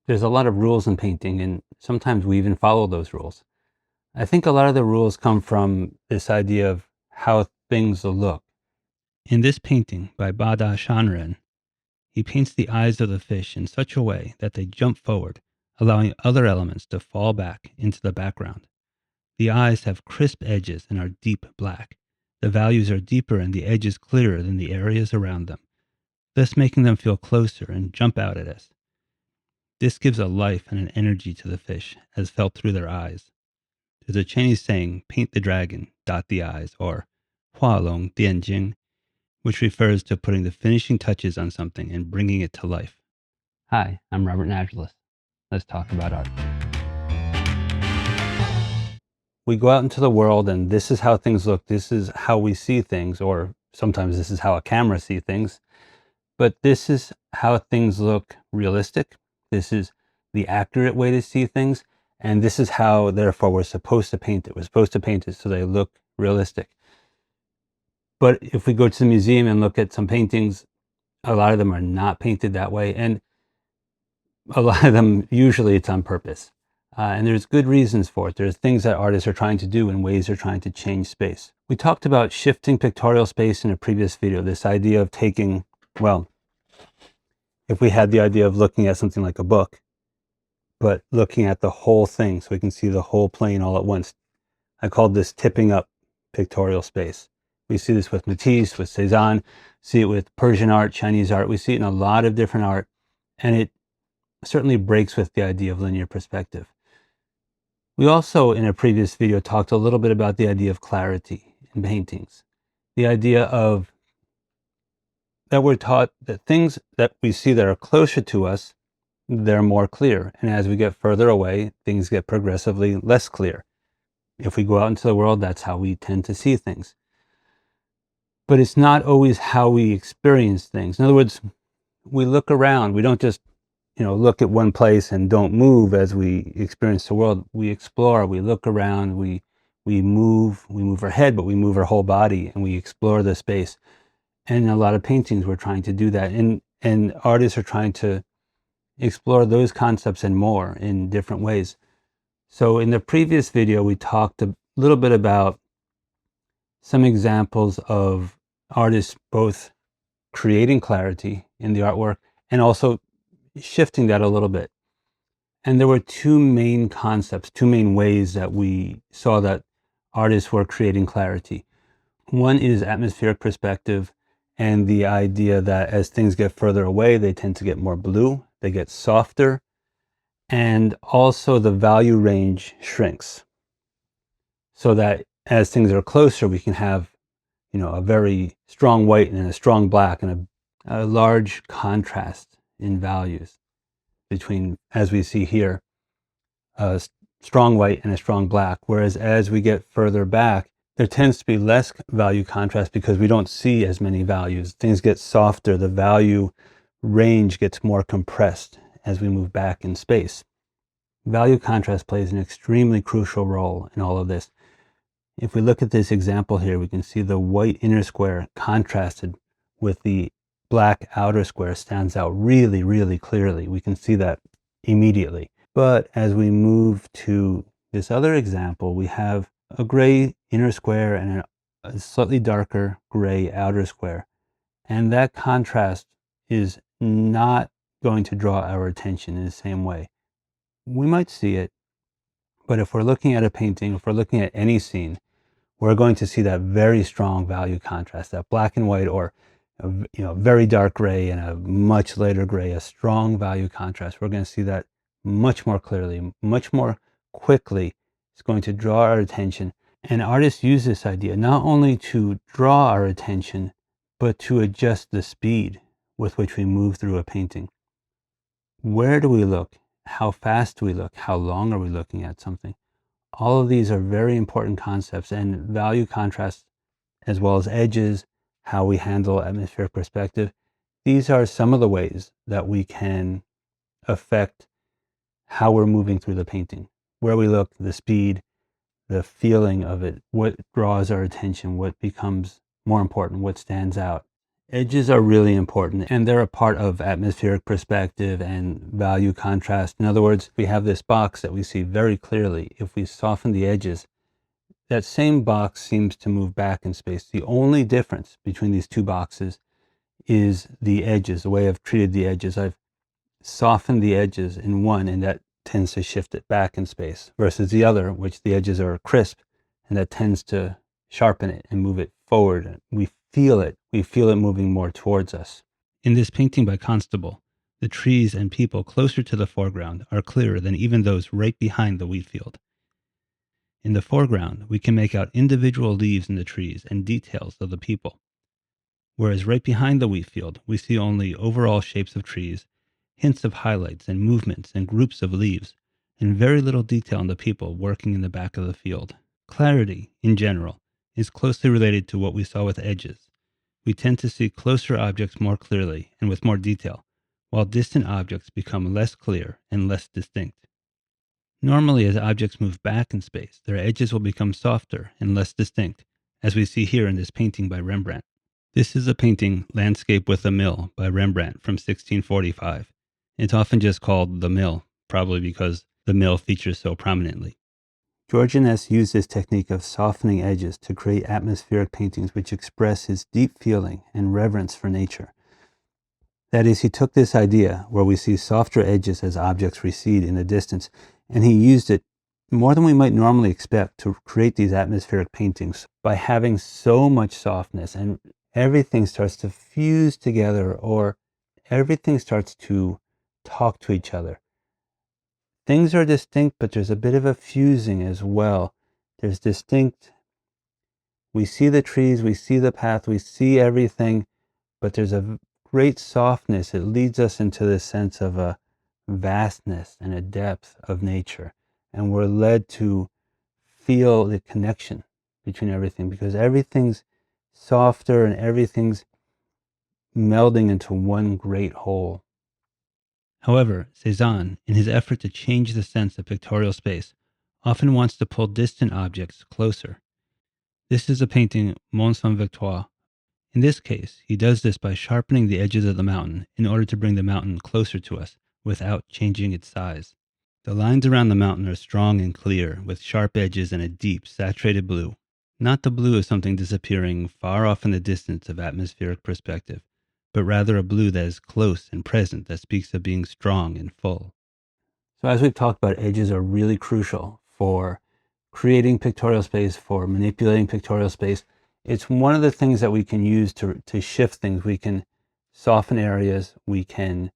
There's a lot of rules in painting, and sometimes we even follow those rules. I think a lot of the rules come from this idea of how things look. In this painting by Bada Shanren, he paints the eyes of the fish in such a way that they jump forward, allowing other elements to fall back into the background. The eyes have crisp edges and are deep black. The values are deeper and the edges clearer than the areas around them, thus making them feel closer and jump out at us. This gives a life and an energy to the fish, as felt through their eyes. There's a Chinese saying, paint the dragon, dot the eyes, or hua long dian jing, which refers to putting the finishing touches on something and bringing it to life. Hi, I'm Robert Naturalist. Let's talk about art. We go out into the world and this is how things look. This is how we see things, or sometimes this is how a camera sees things. But this is how things look realistic. This is the accurate way to see things. And this is how, therefore, we're supposed to paint it. We're supposed to paint it so they look realistic. But if we go to the museum and look at some paintings, a lot of them are not painted that way. And a lot of them, usually it's on purpose. And there's good reasons for it. There's things that artists are trying to do and ways they're trying to change space. We talked about shifting pictorial space in a previous video, this idea of taking, well, if we had the idea of looking at something like a book, but looking at the whole thing so we can see the whole plane all at once. I called this tipping up pictorial space. We see this with Matisse, with Cézanne, see it with Persian art, Chinese art. We see it in a lot of different art, and it certainly breaks with the idea of linear perspective. We also, in a previous video, talked a little bit about the idea of clarity in paintings. The idea of that we're taught that things that we see that are closer to us, they're more clear. And as we get further away, things get progressively less clear. If we go out into the world, that's how we tend to see things. But it's not always how we experience things. In other words, we look around. We don't just, look at one place and don't move as we experience the world. We explore, we look around, we move our head, but we move our whole body and we explore the space. And in a lot of paintings, we're trying to do that. And artists are trying to explore those concepts and more in different ways. So in the previous video, we talked a little bit about some examples of artists both creating clarity in the artwork and also shifting that a little bit. And there were two main concepts, two main ways that we saw that artists were creating clarity. One is atmospheric perspective and the idea that as things get further away, they tend to get more blue, they get softer, and also the value range shrinks. So that as things are closer, we can have, a very strong white and a strong black and a large contrast in values between, as we see here, a strong white and a strong black. Whereas as we get further back, there tends to be less value contrast because we don't see as many values. Things get softer. The value range gets more compressed as we move back in space. Value contrast plays an extremely crucial role in all of this. If we look at this example here, we can see the white inner square contrasted with the black outer square stands out really, really clearly. We can see that immediately. But as we move to this other example, we have a gray inner square and a slightly darker gray outer square. And that contrast is not going to draw our attention in the same way. We might see it, but if we're looking at a painting, if we're looking at any scene, we're going to see that very strong value contrast, that black and white or very dark gray and a much lighter gray, a strong value contrast. We're going to see that much more clearly, much more quickly. It's going to draw our attention. And artists use this idea not only to draw our attention, but to adjust the speed with which we move through a painting. Where do we look? How fast do we look? How long are we looking at something? All of these are very important concepts, and value contrast, as well as edges, how we handle atmospheric perspective. These are some of the ways that we can affect how we're moving through the painting. Where we look, the speed, the feeling of it, what draws our attention, what becomes more important, what stands out. Edges are really important, and they're a part of atmospheric perspective and value contrast. In other words, we have this box that we see very clearly. If we soften the edges, that same box seems to move back in space. The only difference between these two boxes is the edges, the way I've treated the edges. I've softened the edges in one, and that tends to shift it back in space, versus the other, which the edges are crisp, and that tends to sharpen it and move it forward. We feel it. We feel it moving more towards us. In this painting by Constable, the trees and people closer to the foreground are clearer than even those right behind the wheat field. In the foreground, we can make out individual leaves in the trees and details of the people, whereas right behind the wheat field, we see only overall shapes of trees, hints of highlights and movements and groups of leaves, and very little detail on the people working in the back of the field. Clarity, in general, is closely related to what we saw with edges. We tend to see closer objects more clearly and with more detail, while distant objects become less clear and less distinct. Normally, as objects move back in space, their edges will become softer and less distinct, as we see here in this painting by Rembrandt. This is a painting, Landscape with a Mill, by Rembrandt from 1645. It's often just called The Mill, probably because the mill features so prominently. George Inness used this technique of softening edges to create atmospheric paintings which express his deep feeling and reverence for nature. That is, he took this idea, where we see softer edges as objects recede in the distance, and he used it more than we might normally expect to create these atmospheric paintings by having so much softness, and everything starts to fuse together, or everything starts to talk to each other. Things are distinct, but there's a bit of a fusing as well. There's distinct, we see the trees, we see the path, we see everything, but there's a great softness. It leads us into this sense of a vastness and a depth of nature. And we're led to feel the connection between everything, because everything's softer and everything's melding into one great whole. However, Cézanne, in his effort to change the sense of pictorial space, often wants to pull distant objects closer. This is a painting, Mont Saint-Victoire. In this case, he does this by sharpening the edges of the mountain in order to bring the mountain closer to us without changing its size. The lines around the mountain are strong and clear, with sharp edges and a deep, saturated blue. Not the blue of something disappearing far off in the distance of atmospheric perspective, but rather a blue that is close and present, that speaks of being strong and full. So as we've talked about, edges are really crucial for creating pictorial space, for manipulating pictorial space. It's one of the things that we can use to shift things. We can soften areas, we can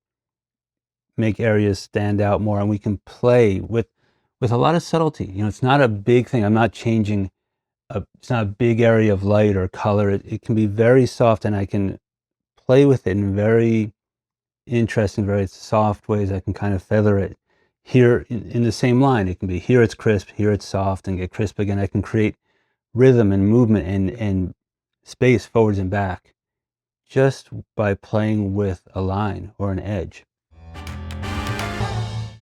make areas stand out more, and we can play with a lot of subtlety. You know, it's not a big thing. I'm not changing, it's not a big area of light or color. It can be very soft, and I can play with it in very interesting, very soft ways. I can kind of feather it here in the same line. It can be here it's crisp, here it's soft, and get crisp again. I can create rhythm and movement and space forwards and back just by playing with a line or an edge.